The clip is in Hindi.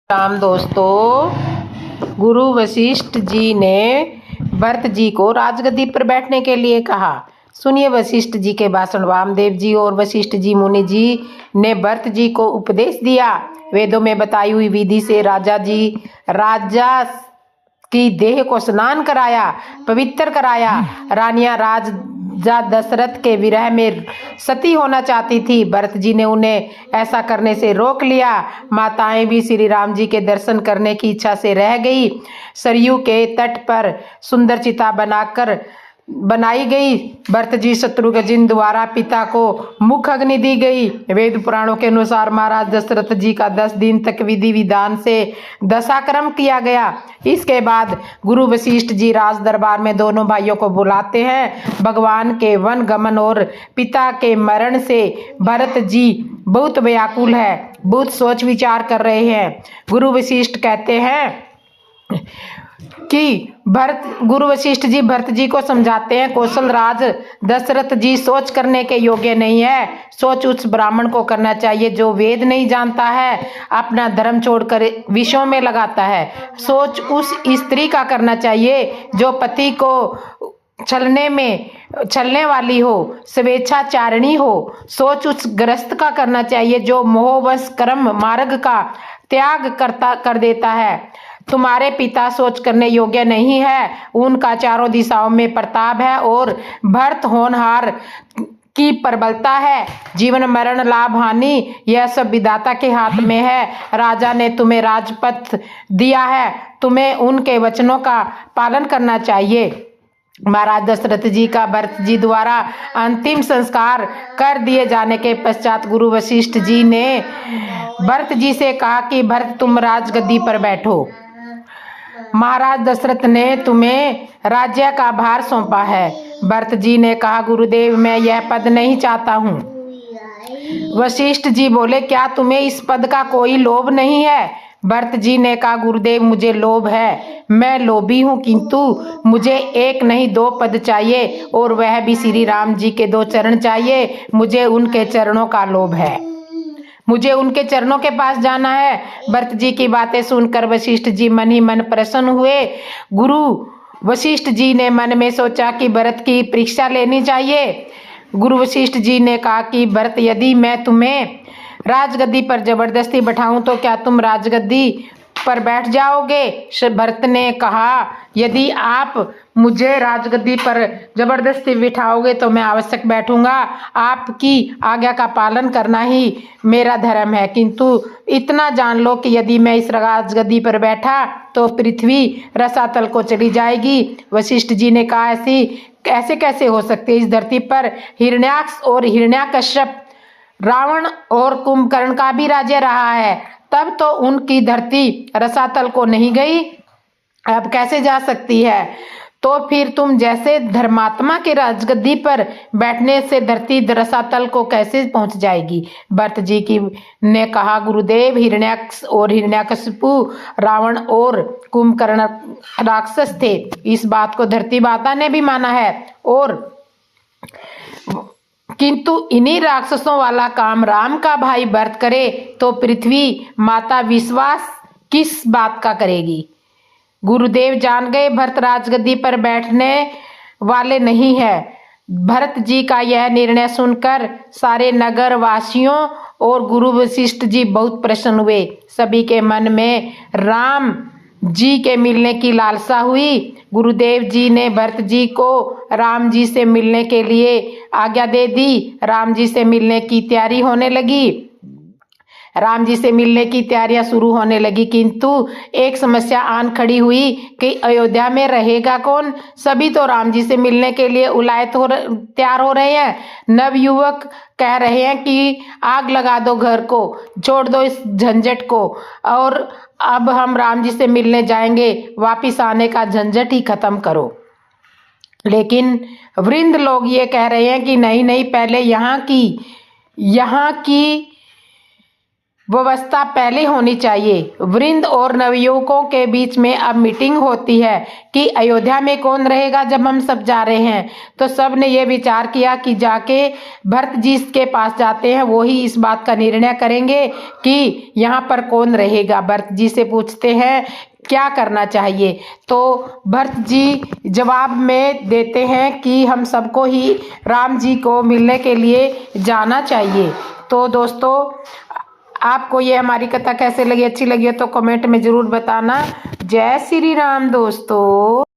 राम दोस्तों, गुरु वशिष्ठ जी ने भरत जी को राजगद्दी पर बैठने के लिए कहा। सुनिए वशिष्ठ जी के भाषण। वामदेव जी और वशिष्ठ जी मुनि जी ने भरत जी को उपदेश दिया। वेदों में बताई हुई विधि से राजा की देह को स्नान कराया, पवित्र कराया। रानियां राजा दशरथ के विरह में सती होना चाहती थी। भरत जी ने उन्हें ऐसा करने से रोक लिया। माताएं भी श्री राम जी के दर्शन करने की इच्छा से रह गई। सरयू के तट पर सुंदर चिता बनाई गई। भरत जी शत्रुघ्न द्वारा पिता को मुख अग्नि दी गई। वेद पुराणों के अनुसार महाराज दशरथ जी का 10 दिन तक विधि विधान से दशाक्रम किया गया। इसके बाद गुरु वशिष्ठ जी राज दरबार में दोनों भाइयों को बुलाते हैं। भगवान के वन गमन और पिता के मरण से भरत जी बहुत व्याकुल है, बहुत सोच विचार कर रहे हैं। गुरु वशिष्ठ कहते हैं कि गुरु वशिष्ठ जी भरत जी को समझाते हैं, कौशल राज दशरथ जी सोच करने के योग्य नहीं है। सोच उस ब्राह्मण को करना चाहिए जो वेद नहीं जानता है, अपना धर्म छोड़कर विषयों में लगाता है। सोच उस स्त्री का करना चाहिए जो पति को छलने वाली हो, स्वेच्छाचारिणी हो। सोच उस गृहस्थ का करना चाहिए जो मोहवश कर्म मार्ग का त्याग कर देता है। तुम्हारे पिता सोच करने योग्य नहीं है, उनका चारों दिशाओं में प्रताप है और भरत होनहार की प्रबलता है। जीवन मरण लाभ हानि यह सब विधाता के हाथ में है। राजा ने तुम्हें राजपथ दिया है, तुम्हें उनके वचनों का पालन करना चाहिए। महाराज दशरथ जी का भरत जी द्वारा अंतिम संस्कार कर दिए जाने के पश्चात गुरु वशिष्ठ जी ने भरत जी से कहा कि भरत तुम राजगद्दी पर बैठो। महाराज दशरथ ने तुम्हें राज्य का भार सौंपा है। भरत जी ने कहा गुरुदेव मैं यह पद नहीं चाहता हूँ। वशिष्ठ जी बोले क्या तुम्हें इस पद का कोई लोभ नहीं है? भरत जी ने कहा गुरुदेव मुझे लोभ है, मैं लोभी हूँ, किंतु मुझे एक नहीं 2 पद चाहिए और वह भी श्री राम जी के 2 चरण चाहिए। मुझे उनके चरणों का लोभ है, मुझे उनके चरणों के पास जाना है। भरत जी की बातें सुनकर वशिष्ठ जी मन ही मन प्रसन्न हुए। गुरु वशिष्ठ जी ने मन में सोचा कि भरत की परीक्षा लेनी चाहिए। गुरु वशिष्ठ जी ने कहा कि भरत यदि मैं तुम्हें राजगद्दी पर जबरदस्ती बैठाऊं तो क्या तुम राजगद्दी पर बैठ जाओगे? भरत ने कहा यदि आप मुझे राजगद्दी पर जबरदस्ती बिठाओगे तो मैं अवश्य बैठूंगा। आपकी आज्ञा का पालन करना ही मेरा धर्म है, किंतु इतना जान लो कि यदि मैं इस राजगद्दी पर बैठा तो पृथ्वी रसातल को चली जाएगी। वशिष्ठ जी ने कहा ऐसे कैसे हो सकते? इस धरती पर हिरण्याक्ष और हिरण्याकश्यप, रावण और कुंभकर्ण का भी राज्य रहा है, तब तो उनकी धरती रसातल को नहीं गई, अब कैसे जा सकती है? तो फिर तुम जैसे धर्मात्मा के राजगद्दी पर बैठने से धरती रसातल को कैसे पहुंच जाएगी? भरत जी ने कहा गुरुदेव हिरण्याक्ष और हिरण्याकशिपु, रावण और कुंभकर्ण राक्षस थे। इस बात को धरती माता ने भी माना है, और किंतु इन्हीं राक्षसों वाला काम राम का भाई भरत करे तो पृथ्वी माता विश्वास किस बात का करेगी? गुरुदेव जान गए भरत राजगद्दी पर बैठने वाले नहीं है। भरत जी का यह निर्णय सुनकर सारे नगर वासियों और गुरु वशिष्ठ जी बहुत प्रसन्न हुए। सभी के मन में राम जी के मिलने की लालसा हुई। गुरुदेव जी ने भरत जी को राम जी से मिलने के लिए आज्ञा दे दी। राम जी से मिलने की तैयारी होने लगी। राम जी से मिलने की तैयारियां शुरू होने लगी, किंतु एक समस्या आन खड़ी हुई कि अयोध्या में रहेगा कौन? सभी तो राम जी से मिलने के लिए तैयार हो रहे हैं। नवयुवक कह रहे हैं कि आग लगा दो घर को, छोड़ दो इस झंझट को, और अब हम राम जी से मिलने जाएंगे, वापिस आने का झंझट ही खत्म करो। लेकिन वृंद लोग ये कह रहे हैं कि नहीं नहीं, पहले यहाँ की व्यवस्था पहले होनी चाहिए। वृंद और नवयुवकों के बीच में अब मीटिंग होती है कि अयोध्या में कौन रहेगा जब हम सब जा रहे हैं। तो सब ने ये विचार किया कि जाके भरत जी के पास जाते हैं, वो ही इस बात का निर्णय करेंगे कि यहाँ पर कौन रहेगा। भरत जी से पूछते हैं क्या करना चाहिए। तो भरत जी जवाब में देते हैं कि हम सबको ही राम जी को मिलने के लिए जाना चाहिए। तो दोस्तों, आपको ये हमारी कथा कैसे लगी, अच्छी लगी हो तो कमेंट में ज़रूर बताना। जय श्री राम दोस्तों।